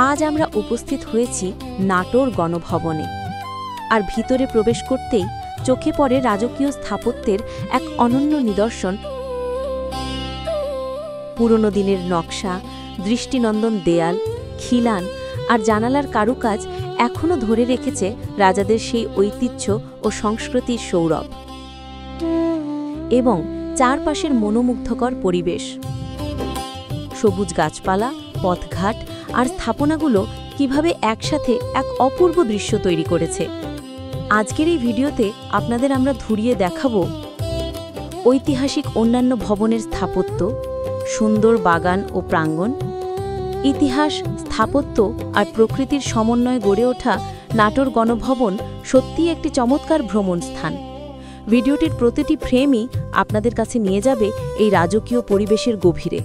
আজ আমরা উপস্থিত হয়েছি নাটোর গণভবনে, আর ভিতরে প্রবেশ করতেই চোখে পড়ে রাজকীয় স্থাপত্যের এক অনন্য নিদর্শন। পুরনো দিনের নকশা, দৃষ্টিনন্দন দেয়াল, খিলান আর জানালার কারুকাজ এখনও ধরে রেখেছে রাজাদের সেই ঐতিহ্য ও সংস্কৃতির সৌরভ। এবং চারপাশের মনোমুগ্ধকর পরিবেশ, সবুজ গাছপালা, পথঘাট আর স্থাপনাগুলো কিভাবে একসাথে এক অপূর্ব দৃশ্য তৈরি করেছে। আজকের এই ভিডিওতে আপনাদের আমরা ঘুরিয়ে দেখাবো ঐতিহাসিক অন্যান্য ভবনের স্থাপত্য, সুন্দর বাগান ও প্রাঙ্গণ, ইতিহাস, স্থাপত্য আর প্রকৃতির সমন্বয়ে গড়ে ওঠা নাটোর গণভবন সত্যিই একটি চমৎকার ভ্রমণ স্থান। ভিডিওটির প্রতিটি ফ্রেমই আপনাদের কাছে নিয়ে যাবে এই রাজকীয় পরিবেশের গভীরে।